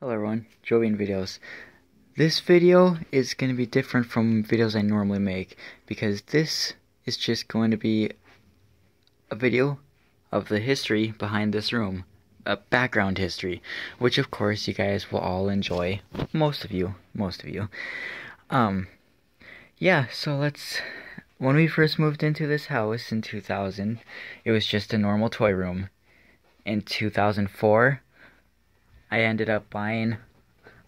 Hello everyone, Jobeanvideos. This video is going to be different from videos I normally make because this is just going to be a video of the history behind this room, a background history, which of course you guys will all enjoy. Most of you. Yeah, so when we first moved into this house in 2000, it was just a normal toy room. In 2004, I ended up buying,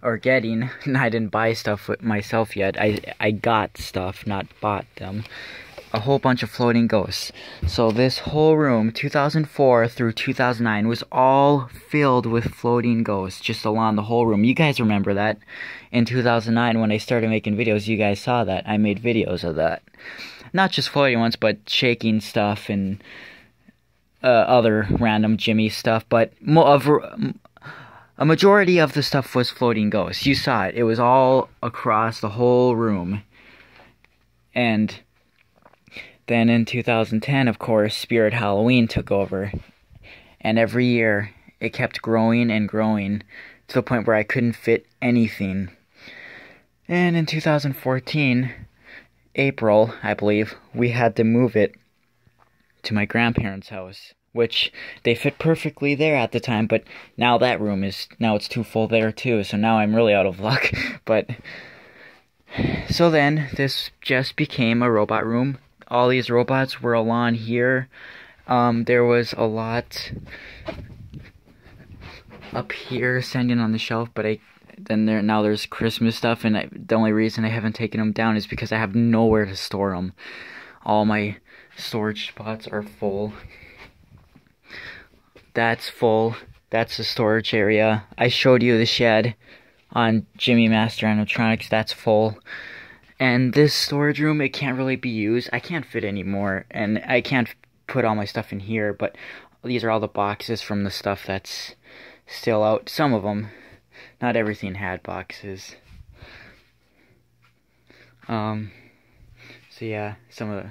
or getting, and I didn't buy stuff with myself yet, I got stuff, not bought them, a whole bunch of floating ghosts. So this whole room, 2004 through 2009, was all filled with floating ghosts, just along the whole room. You guys remember that. In 2009, when I started making videos, you guys saw that. I made videos of that. Not just floating ones, but shaking stuff and other random Jimmy stuff, but a majority of the stuff was floating ghosts. You saw it. It was all across the whole room. And then in 2010, of course, Spirit Halloween took over. And every year, it kept growing and growing to the point where I couldn't fit anything. And in 2014, April, I believe, we had to move it to my grandparents' house, which they fit perfectly there at the time, but now that room now it's too full there too, so now I'm really out of luck. But so then this just became a robot room. All these robots were along here. There was a lot up here standing on the shelf, but now there's Christmas stuff, and the only reason I haven't taken them down is because I have nowhere to store them. All my storage spots are full. That's full. That's the storage area. I showed you the shed on Jimmy Master Animatronics. That's full. And this storage room, it can't really be used. I can't fit anymore, and I can't put all my stuff in here, but these are all the boxes from the stuff that's still out. Some of them. Not everything had boxes. So yeah, some of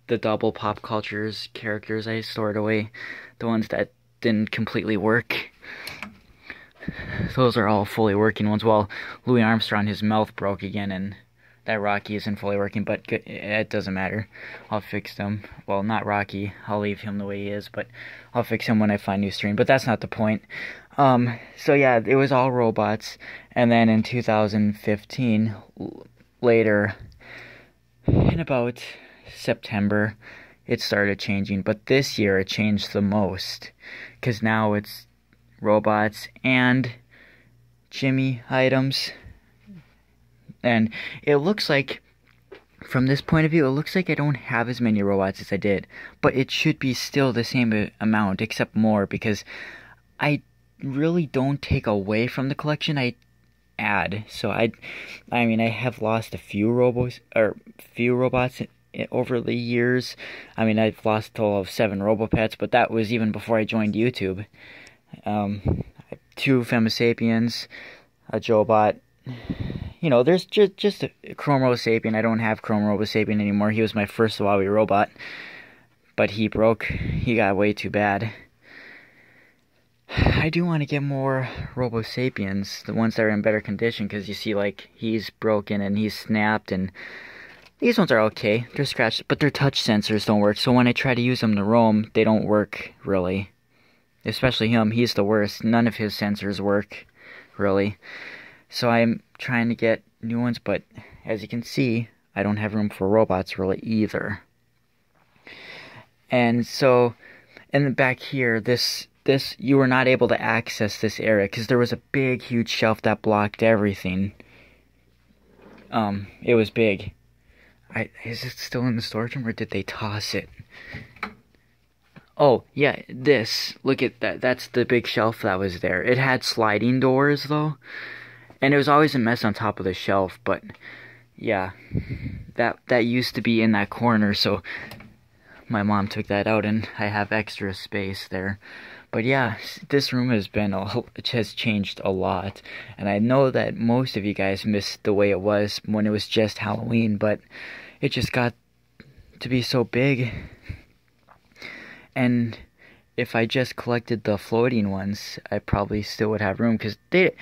the double pop cultures characters I stored away. The ones that didn't completely work. Those are all fully working ones. Well, Louis Armstrong, his mouth broke again, and that Rocky isn't fully working, but it doesn't matter. I'll fix them. Well, not Rocky. I'll leave him the way he is, but I'll fix him when I find new stream. But that's not the point. So yeah, it was all robots. And then in 2015, later, in about September, it started changing. But this year, it changed the most. Because now it's robots and Jimmy items. And it looks like, from this point of view, it looks like I don't have as many robots as I did. But it should be still the same amount, except more, because I really don't take away from the collection, I add. So I mean, I have lost a few robots over the years. I mean, I've lost a total of 7 Robopets, but that was even before I joined YouTube. 2 Femisapiens, a Jobot. You know, there's just a Chrome Robosapien. I don't have Chrome Robosapien anymore. He was my first Huawei robot, but he broke. He got way too bad. I do want to get more Robosapiens, the ones that are in better condition, because you see, like, he's broken and he's snapped, and these ones are okay. They're scratched, but their touch sensors don't work, so when I try to use them to roam, they don't work, really. Especially him, he's the worst. None of his sensors work, really. So I'm trying to get new ones, but as you can see, I don't have room for robots, really, either. And so, and back here, you were not able to access this area because there was a big, huge shelf that blocked everything. It was big. Is it still in the storage room, or did they toss it? Oh, yeah, look at that. That's the big shelf that was there. It had sliding doors, though, and it was always a mess on top of the shelf, but, yeah, that used to be in that corner, so my mom took that out, and I have extra space there. But yeah, this room has changed a lot, and I know that most of you guys missed the way it was when it was just Halloween, but it just got to be so big, and if I just collected the floating ones, I probably still would have room, because they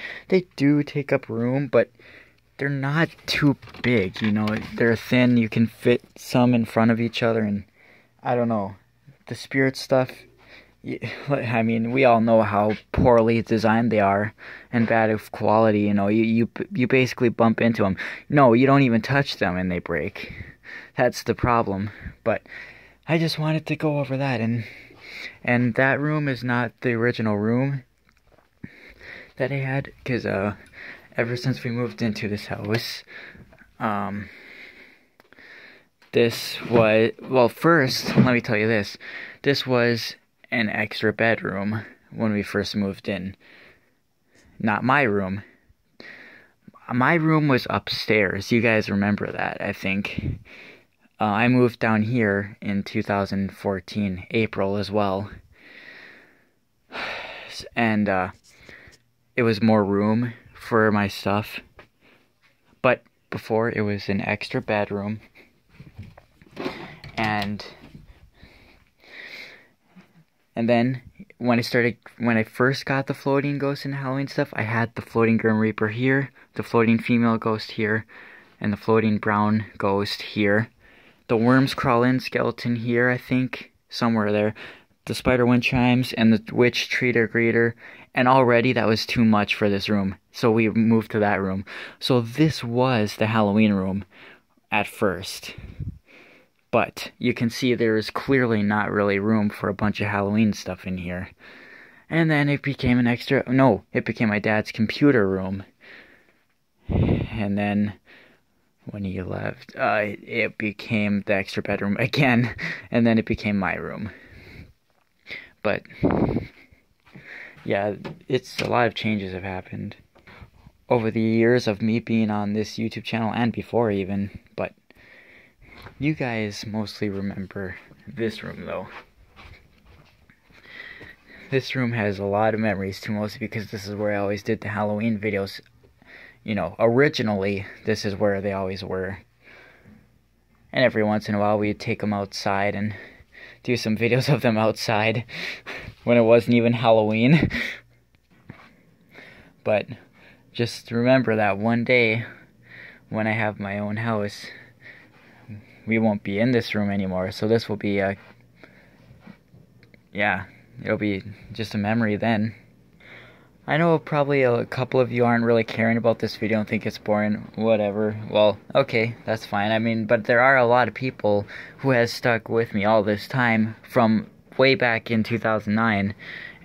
do take up room, but they're not too big, you know. They're thin, you can fit some in front of each other, and I don't know. The spirit stuff, I mean, we all know how poorly designed they are and bad of quality, you know. You basically bump into them. No, you don't even touch them and they break. That's the problem. But I just wanted to go over that, and that room is not the original room that I had, because ever since we moved into this house, this was, well, first, let me tell you this. This was an extra bedroom when we first moved in. Not my room. My room was upstairs. You guys remember that, I think. I moved down here in 2014, April as well. And it was more room for my stuff. But before, it was an extra bedroom. And then when I first got the floating ghost and Halloween stuff, I had the floating Grim Reaper here, the floating female ghost here, and the floating brown ghost here. The worms crawl in skeleton here, I think, somewhere there. The spider wind chimes and the witch treater greeter, and already that was too much for this room, so we moved to that room. So this was the Halloween room at first. But you can see there is clearly not really room for a bunch of Halloween stuff in here. And then it became it became my dad's computer room. And then when he left, it became the extra bedroom again. And then it became my room. But yeah, it's a lot of changes have happened over the years of me being on this YouTube channel, and before even. But you guys mostly remember this room, though. This room has a lot of memories, too, mostly because this is where I always did the Halloween videos. You know, originally, this is where they always were. And every once in a while, we'd take them outside and do some videos of them outside when it wasn't even Halloween. But just remember that one day, when I have my own house, we won't be in this room anymore, so this will be yeah, it'll be just a memory then. I know probably a couple of you aren't really caring about this video and think it's boring, whatever. Well, okay, that's fine. I mean, but there are a lot of people who has stuck with me all this time from way back in 2009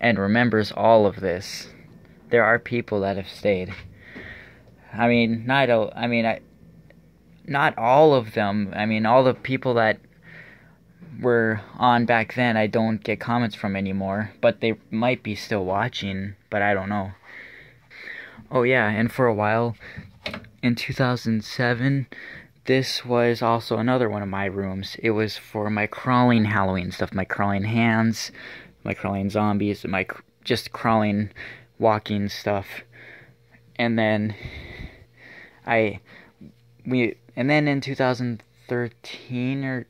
and remembers all of this. There are people that have stayed. I mean, not all of them. I mean, all the people that were on back then, I don't get comments from anymore. But they might be still watching, but I don't know. Oh yeah, and for a while, in 2007, this was also another one of my rooms. It was for my crawling Halloween stuff. My crawling hands, my crawling zombies, my just crawling, walking stuff. And then and then in 2013 or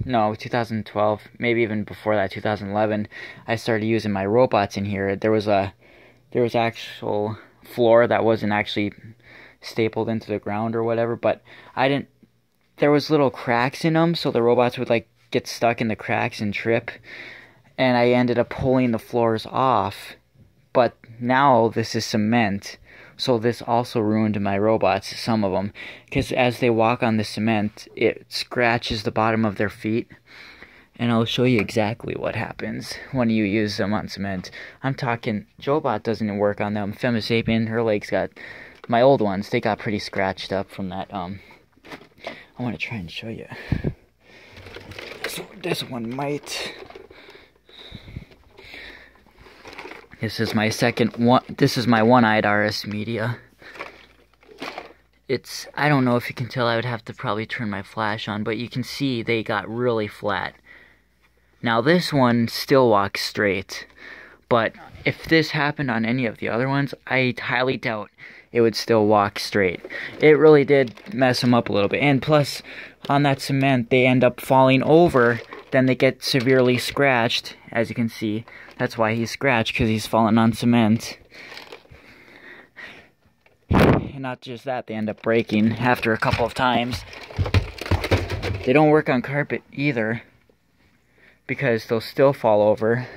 no, 2012, maybe even before that, 2011, I started using my robots in here. There was actual floor that wasn't actually stapled into the ground or whatever, but there was little cracks in them, so the robots would like get stuck in the cracks and trip, and I ended up pulling the floors off. But now this is cement, so this also ruined my robots, some of them, because as they walk on the cement, it scratches the bottom of their feet. And I'll show you exactly what happens when you use them on cement. I'm talking, Jobot doesn't work on them. Femisapien, her legs my old ones, they got pretty scratched up from that. I want to try and show you. So this one might. This is my second one. This is my one-eyed RS Media. I don't know if you can tell, I would have to probably turn my flash on, but you can see they got really flat. Now this one still walks straight, But if this happened on any of the other ones, I highly doubt it would still walk straight. It really did mess them up a little bit. And plus, on that cement, they end up falling over. Then they get severely scratched, as you can see. That's why he's scratched, because he's fallen on cement. And not just that, they end up breaking after a couple of times. They don't work on carpet either, because they'll still fall over.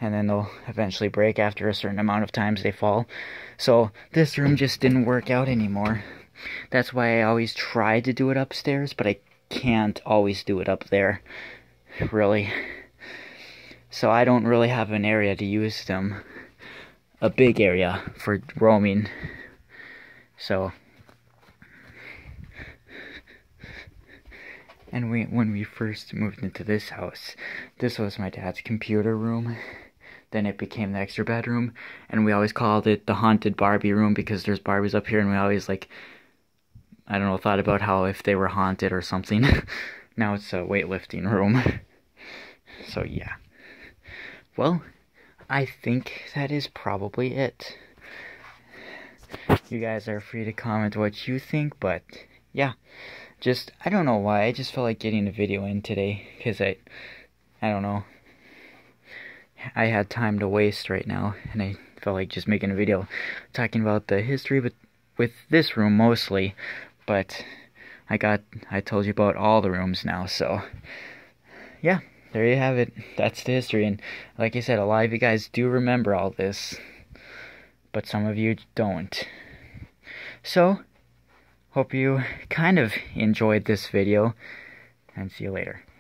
And then they'll eventually break after a certain amount of times they fall. So this room just didn't work out anymore. That's why I always try to do it upstairs, but I can't always do it up there, really. So I don't really have an area to use them. A big area for roaming. So, and when we first moved into this house, this was my dad's computer room. Then it became the extra bedroom, and we always called it the haunted Barbie room because there's Barbies up here, and we always, like, I don't know, thought about how if they were haunted or something. Now it's a weightlifting room. So yeah. Well, I think that is probably it. You guys are free to comment what you think, but yeah. I don't know why, I just felt like getting a video in today, because I don't know. I had time to waste right now, and I felt like just making a video talking about the history, but with this room mostly. But I told you about all the rooms now, so yeah, there you have it. That's the history, and like I said, a lot of you guys do remember all this, but some of you don't. So, hope you kind of enjoyed this video, and see you later.